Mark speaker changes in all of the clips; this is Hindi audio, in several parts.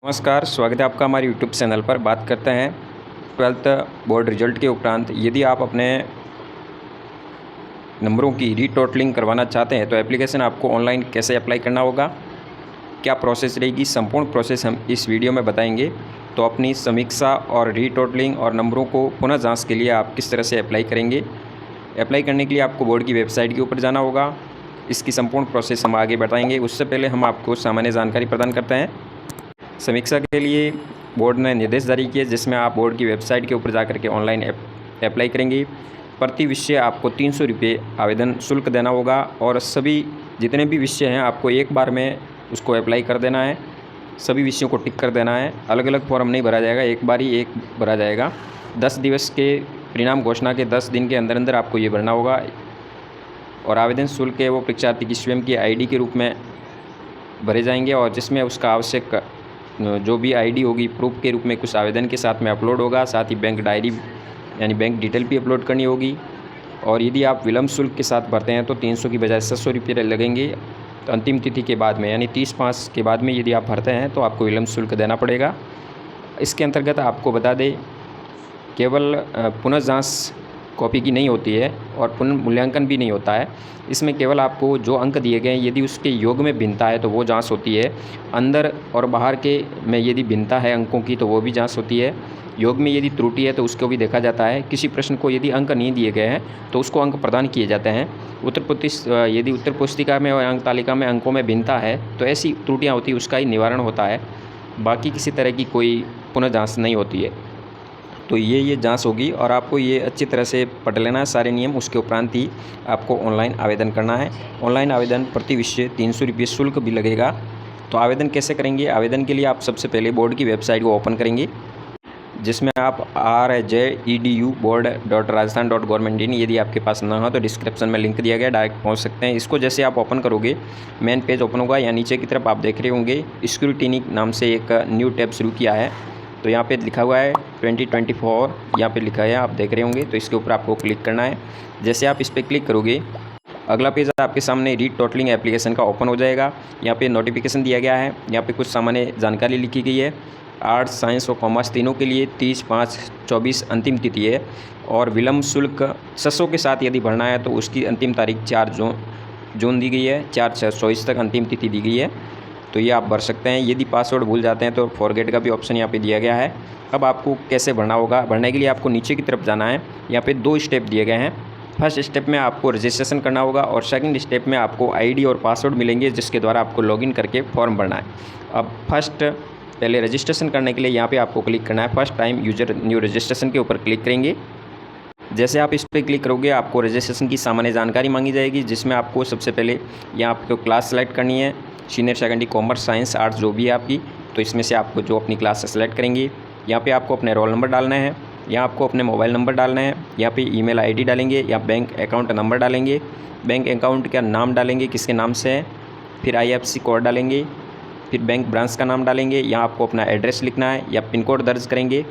Speaker 1: नमस्कार, स्वागत है आपका हमारे यूट्यूब चैनल पर। बात करते हैं 12th बोर्ड रिजल्ट के उपरांत यदि आप अपने नंबरों की रीटोटलिंग करवाना चाहते हैं तो एप्लीकेशन आपको ऑनलाइन कैसे अप्लाई करना होगा, क्या प्रोसेस रहेगी, संपूर्ण प्रोसेस हम इस वीडियो में बताएंगे। तो अपनी समीक्षा और रीटोटलिंग और नंबरों को पुनः जाँच के लिए आप किस तरह से अप्लाई करेंगे। अप्लाई करने के लिए आपको बोर्ड की वेबसाइट के ऊपर जाना होगा। इसकी संपूर्ण प्रोसेस हम आगे बताएंगे। उससे पहले हम आपको सामान्य जानकारी प्रदान करते हैं। समीक्षा के लिए बोर्ड ने निर्देश जारी किए जिसमें आप बोर्ड की वेबसाइट के ऊपर जाकर के ऑनलाइन अप्लाई करेंगे। प्रति विषय आपको 300 रुपये आवेदन शुल्क देना होगा और सभी जितने भी विषय हैं आपको एक बार में उसको अप्लाई कर देना है। सभी विषयों को टिक कर देना है। अलग अलग फॉर्म नहीं भरा जाएगा, एक बार ही एक भरा जाएगा। 10 दिवस के परिणाम घोषणा के 10 दिन के अंदर अंदर आपको ये भरना होगा। और आवेदन शुल्क है वो परीक्षार्थी की स्वयं की आईडी के रूप में भरे जाएंगे और जिसमें उसका आवश्यक जो भी आईडी होगी प्रूफ के रूप में कुछ आवेदन के साथ में अपलोड होगा। साथ ही बैंक डायरी यानी बैंक डिटेल भी अपलोड करनी होगी। और यदि आप विलम्ब शुल्क के साथ भरते हैं तो 300 की बजाय 700 रुपये लगेंगे। तो अंतिम तिथि के बाद में यानी 30/5 के बाद में यदि आप भरते हैं तो आपको विलम्ब शुल्क देना पड़ेगा। इसके अंतर्गत आपको बता दें केवल पुनः जाँच कॉपी की नहीं होती है और पुनः मूल्यांकन भी नहीं होता है। इसमें केवल आपको जो अंक दिए गए हैं यदि उसके योग में भिन्नता है तो वो जांच होती है। अंदर और बाहर के में यदि भिन्नता है अंकों की तो वो भी जांच होती है। योग में यदि त्रुटि है तो उसको भी देखा जाता है। किसी प्रश्न को यदि अंक नहीं दिए गए हैं तो उसको अंक प्रदान किए जाते हैं। यदि उत्तर पुस्तिका में और अंक तालिका में अंकों में भिन्नता है तो ऐसी त्रुटियाँ होती है, उसका ही निवारण होता है। बाकी किसी तरह की कोई पुनः जाँच नहीं होती है। तो ये जांच होगी और आपको ये अच्छी तरह से पढ़ लेना है सारे नियम। उसके उपरांत ही आपको ऑनलाइन आवेदन करना है। ऑनलाइन आवेदन प्रति विषय 300 रुपये शुल्क भी लगेगा। तो आवेदन कैसे करेंगे? आवेदन के लिए आप सबसे पहले बोर्ड की वेबसाइट को ओपन करेंगे जिसमें आप rjedu.board.rajasthan.gov.in यदि आपके पास ना हो तो डिस्क्रिप्शन में लिंक दिया गया, डायरेक्ट पहुंच सकते हैं। इसको जैसे आप ओपन करोगे मेन पेज ओपन होगा। या नीचे की तरफ आप देख रहे होंगे स्क्रूटिनी नाम से एक न्यू टैब शुरू किया है। तो यहाँ पे लिखा हुआ है 2024, यहाँ पे लिखा है, आप देख रहे होंगे। तो इसके ऊपर आपको क्लिक करना है। जैसे आप इस पर क्लिक करोगे अगला पेज आपके सामने रीटोटलिंग एप्लीकेशन का ओपन हो जाएगा। यहाँ पे नोटिफिकेशन दिया गया है। यहाँ पे कुछ सामान्य जानकारी लिखी गई है। आर्ट्स, साइंस और कॉमर्स तीनों के लिए 30/5/24 अंतिम तिथि है। और विलम्ब शुल्क 600 के साथ यदि भरना है तो उसकी अंतिम तारीख 4 जून दी गई है। 4/6/24 तक अंतिम तिथि दी गई है। तो ये आप भर सकते हैं। यदि पासवर्ड भूल जाते हैं तो फॉरगेट का भी ऑप्शन यहाँ पे दिया गया है। अब आपको कैसे भरना होगा? भरने के लिए आपको नीचे की तरफ जाना है। यहाँ पे 2 स्टेप दिए गए हैं। फर्स्ट स्टेप में आपको रजिस्ट्रेशन करना होगा और सेकंड स्टेप में आपको आईडी और पासवर्ड मिलेंगे जिसके द्वारा आपको लॉगिन करके फॉर्म भरना है। अब पहले रजिस्ट्रेशन करने के लिए यहाँ पे आपको क्लिक करना है। First time user new registration के ऊपर क्लिक करेंगे। जैसे आप इस पर क्लिक करोगे आपको रजिस्ट्रेशन की सामान्य जानकारी मांगी जाएगी जिसमें आपको सबसे पहले यहाँ आपको क्लास सेलेक्ट करनी है। Senior secondary, commerce, science, arts जो भी है आपकी। तो इसमें से आपको जो अपनी क्लास से सेलेक्ट करेंगे। यहाँ पे आपको अपने रोल नंबर डालना है। यहाँ आपको अपने मोबाइल नंबर डालना है। यहाँ पे ईमेल आईडी डालेंगे या बैंक अकाउंट नंबर डालेंगे। बैंक अकाउंट का नाम डालेंगे किसके नाम से है। फिर IFSC कोड डालेंगे। फिर बैंक ब्रांच का नाम डालेंगे। यहाँ आपको अपना एड्रेस लिखना है या पिन कोड दर्ज करेंगे।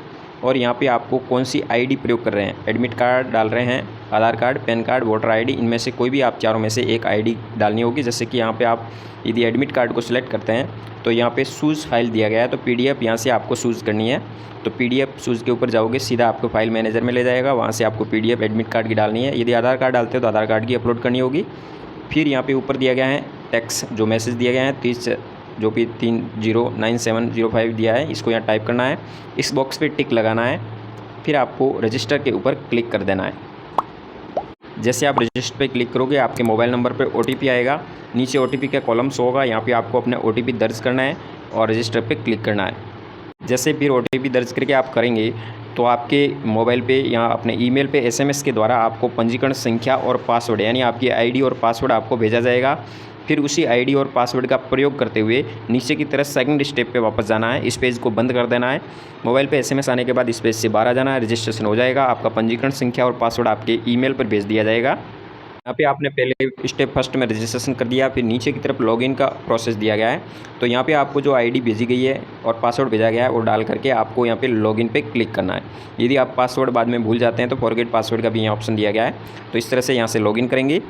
Speaker 1: और यहाँ पे आपको कौन सी आईडी प्रयोग कर रहे हैं, एडमिट कार्ड डाल रहे हैं, Aadhaar card, PAN card, voter ID, इनमें से कोई भी आप चारों में से एक आईडी डालनी होगी। जैसे कि यहाँ पे आप यदि एडमिट कार्ड को सिलेक्ट करते हैं तो यहाँ पे सूज़ फाइल दिया गया है। तो PDF यहाँ से आपको सूज़ करनी है। तो PDF सूज़ के ऊपर जाओगे सीधा आपको फाइल मैनेजर में ले जाएगा। वहाँ से आपको PDF एडमिट कार्ड की डालनी है। यदि आधार कार्ड डालते हो तो आधार कार्ड की अपलोड करनी होगी। फिर यहाँ पर ऊपर दिया गया है टेक्स्ट जो मैसेज दिया गया है 30 जो भी 309705 दिया है, इसको यहाँ टाइप करना है। इस बॉक्स पे टिक लगाना है। फिर आपको रजिस्टर के ऊपर क्लिक कर देना है। जैसे आप रजिस्टर पे क्लिक करोगे आपके मोबाइल नंबर पे OTP आएगा। नीचे OTP का कॉलम शो होगा। यहाँ पे आपको अपने OTP दर्ज करना है और रजिस्टर पे क्लिक करना है। जैसे फिर OTP दर्ज करके आप करेंगे तो आपके मोबाइल पे या अपने ईमेल पे SMS के द्वारा आपको पंजीकरण संख्या और पासवर्ड यानी आपकी आईडी और पासवर्ड आपको भेजा जाएगा। फिर उसी आईडी और पासवर्ड का प्रयोग करते हुए नीचे की तरफ सेकंड स्टेप पे वापस जाना है। इस पेज को बंद कर देना है। मोबाइल पे SMS आने के बाद इस पेज से बाहर आ जाना है। रजिस्ट्रेशन हो जाएगा। आपका पंजीकरण संख्या और पासवर्ड आपके ईमेल पर भेज दिया जाएगा। यहाँ पे आपने पहले स्टेप फर्स्ट में रजिस्ट्रेशन कर दिया। फिर नीचे की तरफ लॉगिन का प्रोसेस दिया गया है। तो यहाँ पे आपको जो आईडी भेजी गई है और पासवर्ड भेजा गया है वो डाल करके आपको यहाँ पे लॉगिन पे क्लिक करना है। यदि आप पासवर्ड बाद में भूल जाते हैं तो फॉरगेट पासवर्ड का भी यहाँ ऑप्शन दिया गया है। तो इस तरह से यहाँ से लॉगिन करेंगे।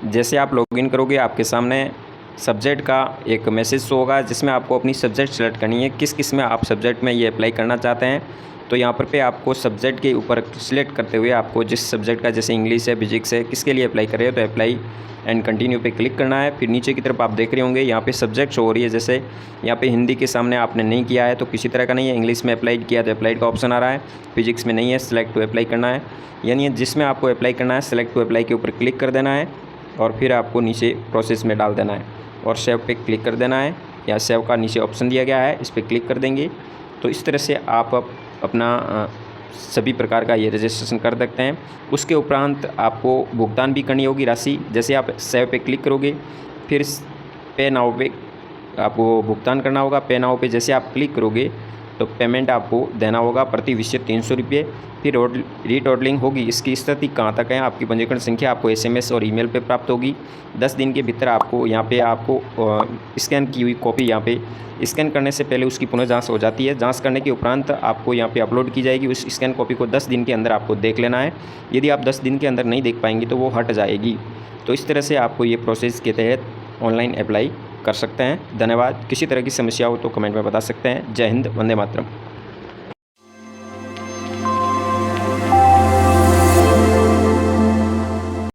Speaker 1: जैसे आप लॉगिन करोगे आपके सामने सब्जेक्ट का एक मैसेज शो होगा जिसमें आपको अपनी सब्जेक्ट सेलेक्ट करनी है, किस किस में आप सब्जेक्ट में ये अप्लाई करना चाहते हैं। तो यहाँ पर पे आपको सब्जेक्ट के ऊपर सिलेक्ट करते हुए आपको जिस सब्जेक्ट का, जैसे इंग्लिश है, फिजिक्स है, किसके लिए अप्लाई कर रहे हो तो अप्लाई एंड कंटिन्यू पे क्लिक करना है। फिर नीचे की तरफ आप देख रहे होंगे यहाँ पे सब्जेक्ट शो हो रही है, जैसे यहाँ पे हिंदी के सामने आपने नहीं किया है तो किसी तरह का नहीं है, इंग्लिश में अप्लाई किया तो अप्लाइड का ऑप्शन आ रहा है, फिजिक्स में नहीं है, सेलेक्ट टू अप्लाई करना है। यानी जिसमें आपको अप्लाई करना है सेलेक्ट टू अप्लाई के ऊपर क्लिक कर देना है और फिर आपको नीचे प्रोसेस में डाल देना है और सेव पे क्लिक कर देना है। या सेव का नीचे ऑप्शन दिया गया है, इस पर क्लिक कर देंगे तो इस तरह से आप अपना सभी प्रकार का ये रजिस्ट्रेशन कर सकते हैं। उसके उपरांत आपको भुगतान भी करनी होगी राशि। जैसे आप सेव पे क्लिक करोगे फिर पे नाउ पे आपको भुगतान करना होगा। पे नाउ पे जैसे आप क्लिक करोगे तो पेमेंट आपको देना होगा प्रति विषय 300 रुपये। फिर रीटोटलिंग होगी, इसकी स्थिति कहाँ तक है, आपकी पंजीकरण संख्या आपको SMS और ईमेल पे प्राप्त होगी। 10 दिन के भीतर आपको यहाँ पे आपको स्कैन की हुई कॉपी यहाँ पे स्कैन करने से पहले उसकी पुनः जांच हो जाती है। जांच करने के उपरांत आपको यहाँ पे अपलोड की जाएगी। उस स्कैन कॉपी को 10 दिन के अंदर आपको देख लेना है। यदि आप 10 दिन के अंदर नहीं देख पाएंगे तो वो हट जाएगी। तो इस तरह से आपको ये प्रोसेस के तहत ऑनलाइन अप्लाई कर सकते हैं। धन्यवाद। किसी तरह की समस्या हो तो कमेंट में बता सकते हैं। जय हिंद, वंदे मातरम।